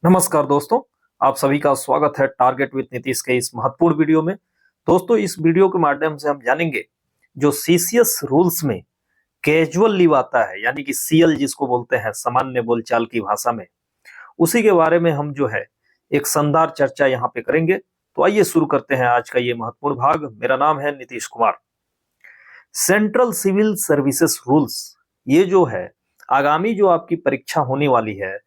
नमस्कार दोस्तों, आप सभी का स्वागत है टारगेट विद नीतीश के इस महत्वपूर्ण वीडियो में। दोस्तों, इस वीडियो के माध्यम से हम जानेंगे जो सीसीएस रूल्स में कैजुअल लीव आता है, यानी कि सीएल जिसको बोलते हैं सामान्य बोलचाल की भाषा में, उसी के बारे में हम जो है एक शानदार चर्चा यहाँ पे करेंगे। तो आइए शुरू करते हैं आज का ये महत्वपूर्ण भाग। मेरा नाम है Nitish Kumar. Central civil services rules, ये जो है आगामी जो आपकी परीक्षा होने वाली है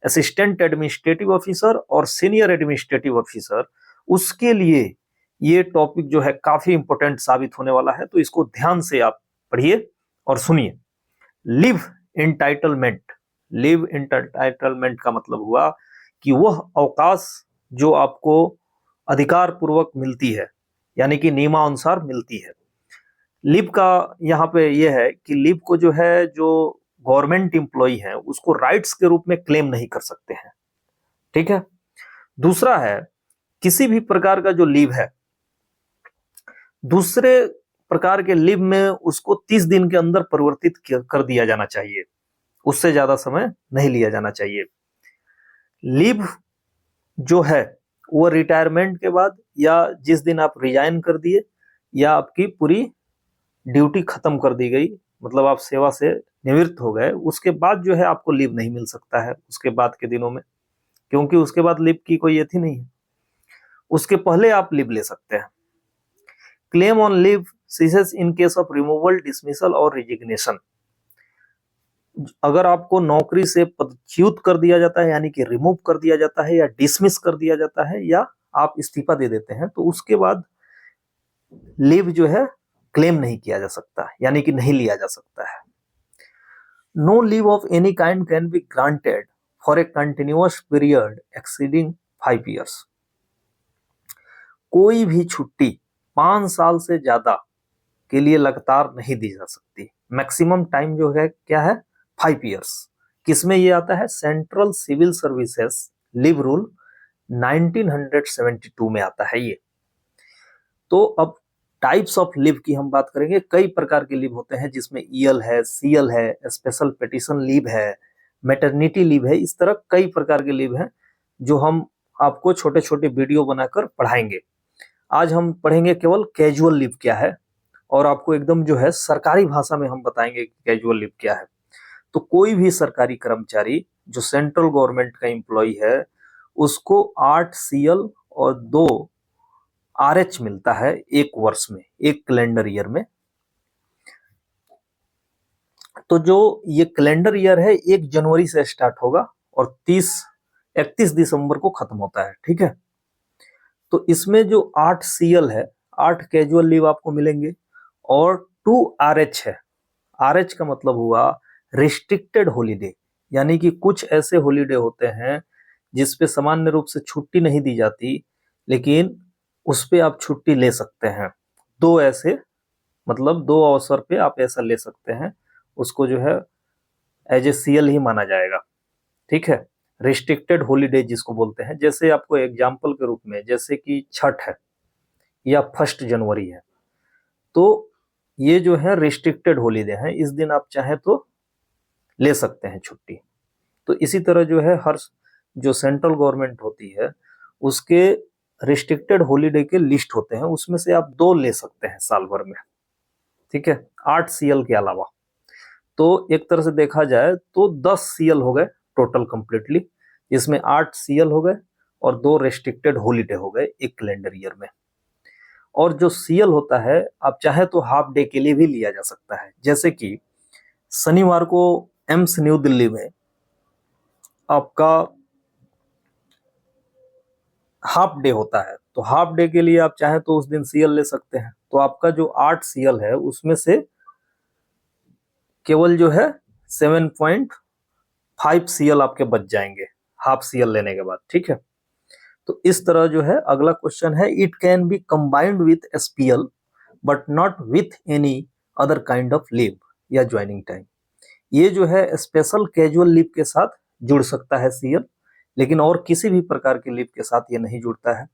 असिस्टेंट एडमिनिस्ट्रेटिव ऑफिसर और सीनियर एडमिनिस्ट्रेटिव ऑफिसर, उसके लिए ये टॉपिक जो है काफी इंपॉर्टेंट साबित होने वाला है। तो इसको ध्यान से आप पढ़िए और सुनिए। लिव एंटाइटलमेंट, लिव एंटाइटलमेंट का मतलब हुआ कि वह अवकाश जो आपको अधिकार पूर्वक मिलती है, यानी कि नियमानुसार मिलती है। लिव का यहाँ पे ये है कि लिव को जो है जो गवर्नमेंट एम्प्लॉई है उसको राइट्स के रूप में क्लेम नहीं कर सकते हैं, ठीक है। दूसरा है, किसी भी प्रकार का जो लीव है दूसरे प्रकार के लीव में उसको 30 दिन के अंदर परिवर्तित कर दिया जाना चाहिए, उससे ज्यादा समय नहीं लिया जाना चाहिए। लीव जो है वो रिटायरमेंट के बाद या जिस दिन आप रिजाइन कर दिए या आपकी पूरी ड्यूटी खत्म कर दी गई, मतलब आप सेवा से निवृत्त हो गए, उसके बाद जो है आपको लीव नहीं मिल सकता है उसके बाद के दिनों में, क्योंकि उसके बाद लीव की कोई अथी नहीं है। उसके पहले आप लीव ले सकते हैं। Claim on leave ceases in case of removal, dismissal और रिजिग्नेशन। अगर आपको नौकरी से पदच्युत कर दिया जाता है, यानी कि रिमूव कर दिया जाता है या डिसमिस कर दिया जाता है या आप इस्तीफा दे देते हैं, तो उसके बाद लीव जो है क्लेम नहीं किया जा सकता, यानी कि नहीं लिया जा सकता है। No leave of any kind can be granted for a continuous period exceeding 5 years। कोई भी छुट्टी 5 साल से ज्यादा के लिए लगातार नहीं दी जा सकती। मैक्सिमम टाइम जो है क्या है, 5 years। किसमें ये आता है, central civil services leave rule 1972 में आता है ये। तो अब टाइप्स ऑफ लीव की हम बात करेंगे। कई प्रकार के लीव होते हैं, जिसमें ईएल है, सीएल है, स्पेशल पेटिशन लीव है, मैटरनिटी लीव है। इस तरह कई प्रकार के लीव हैं जो हम आपको छोटे छोटे वीडियो बनाकर पढ़ाएंगे। आज हम पढ़ेंगे केवल कैजुअल लीव क्या है, और आपको एकदम जो है सरकारी भाषा में हम बताएंगे कि कैजुअल लीव क्या है। तो कोई भी सरकारी कर्मचारी जो सेंट्रल गवर्नमेंट का एम्प्लॉय है उसको 8 सीएल और 2 आरएच मिलता है एक वर्ष में, एक कैलेंडर ईयर में। तो जो ये कैलेंडर ईयर है 1 जनवरी से स्टार्ट होगा और 31 दिसंबर को खत्म होता है, ठीक है। तो इसमें जो 8 सीएल है, 8 कैजुअल लीव आपको मिलेंगे और 2 आरएच है। आरएच का मतलब हुआ रिस्ट्रिक्टेड हॉलीडे, यानी कि कुछ ऐसे हॉलीडे होते हैं जिसपे सामान्य रूप से छुट्टी नहीं दी जाती, लेकिन उस पे आप छुट्टी ले सकते हैं। 2 ऐसे, मतलब 2 अवसर पे आप ऐसा ले सकते हैं, उसको जो है एज ए सीएल ही माना जाएगा, ठीक है। रिस्ट्रिक्टेड हॉलीडे जिसको बोलते हैं, जैसे आपको एग्जाम्पल के रूप में, जैसे कि छठ है या 1 जनवरी है, तो ये जो है रिस्ट्रिक्टेड हॉलीडे है, इस दिन आप चाहे तो ले सकते हैं छुट्टी। तो इसी तरह जो है हर जो सेंट्रल गवर्नमेंट होती है उसके रिस्ट्रिक्टेड हॉलीडे के लिस्ट होते हैं, उसमें से आप 2 ले सकते हैं साल भर में, ठीक है, 8 सीएल के अलावा। तो एक तरह से देखा जाए तो 10 सीएल हो गए टोटल कंप्लीटली, जिसमें 8 सीएल हो गए और 2 रेस्ट्रिक्टेड हॉलीडे हो गए एक कैलेंडर ईयर में। और जो सीएल होता है आप चाहे तो हाफ डे के लिए भी लिया जा सकता है। जैसे कि शनिवार को एम्स न्यू दिल्ली में आपका हाफ डे होता है, तो हाफ डे के लिए आप चाहे तो उस दिन सीएल ले सकते हैं। तो आपका जो 8 सीएल है उसमें से केवल जो है 7.5 सीएल आपके बच जाएंगे हाफ सीएल लेने के बाद, ठीक है। तो इस तरह जो है अगला क्वेश्चन है, it can be combined with SPL but not with any other kind of leave या ज्वाइनिंग टाइम। ये जो है स्पेशल कैजुअल लीव के साथ जुड़ सकता है सीएल, लेकिन और किसी भी प्रकार के लीव के साथ ये नहीं जुड़ता है।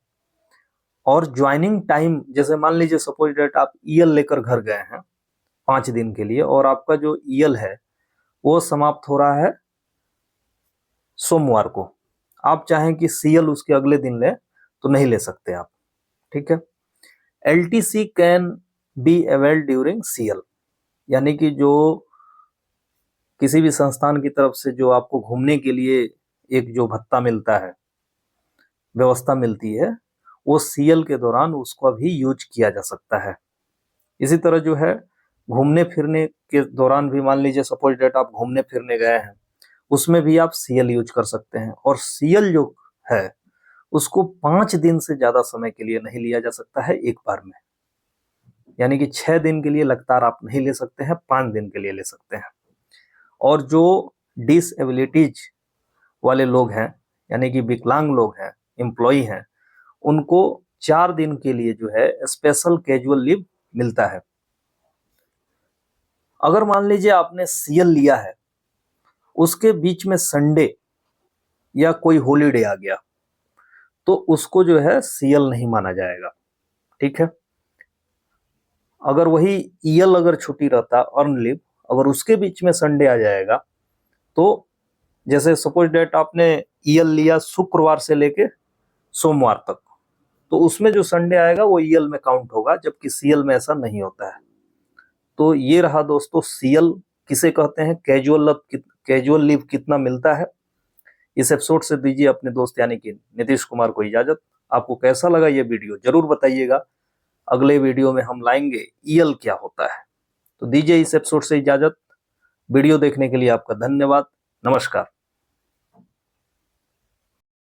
और ज्वाइनिंग टाइम, जैसे मान लीजिए सपोज डेट आप ईएल लेकर घर गए हैं 5 दिन के लिए, और आपका जो ईएल है वो समाप्त हो रहा है सोमवार को, आप चाहें कि सीएल उसके अगले दिन ले तो नहीं ले सकते आप, ठीक है। LTC can be availed during CL, यानी कि जो किसी भी संस्थान की तरफ से जो आपको घूमने के लिए एक जो भत्ता मिलता है, व्यवस्था मिलती है, वो सीएल के दौरान उसको भी यूज किया जा सकता है। इसी तरह जो है घूमने फिरने के दौरान भी, मान लीजिए सपोज डेट आप घूमने फिरने गए हैं, उसमें भी आप सीएल यूज कर सकते हैं। और सीएल जो है उसको 5 दिन से ज्यादा समय के लिए नहीं लिया जा सकता है एक बार में, यानी कि 6 दिन के लिए लगातार आप नहीं ले सकते हैं, 5 दिन के लिए ले सकते हैं। और जो डिसएबिलिटीज वाले लोग हैं, यानी कि विकलांग लोग हैं, एम्प्लॉय हैं, उनको 4 दिन के लिए जो है स्पेशल कैजुअल लीव मिलता है। अगर मान लीजिए आपने सीएल लिया है, उसके बीच में संडे या कोई हॉलीडे आ गया, तो उसको जो है सीएल नहीं माना जाएगा, ठीक है। अगर वही ईएल अगर छुट्टी रहता, अर्न लीव, अगर उसके बीच में संडे आ जाएगा, तो जैसे सपोज डेट आपने ईएल लिया शुक्रवार से लेके सोमवार तक, तो उसमें जो संडे आएगा वो ईएल में काउंट होगा, जबकि सीएल में ऐसा नहीं होता है। तो ये रहा दोस्तों सीएल किसे कहते हैं, कैजुअल लीव कितना मिलता है। इस एपिसोड से दीजिए अपने दोस्त यानी कि नीतीश कुमार को इजाजत। आपको कैसा लगा ये वीडियो जरूर बताइएगा। अगले वीडियो में हम लाएंगे ईएल क्या होता है। तो दीजिए इस एपिसोड से इजाजत। वीडियो देखने के लिए आपका धन्यवाद। नमस्कार।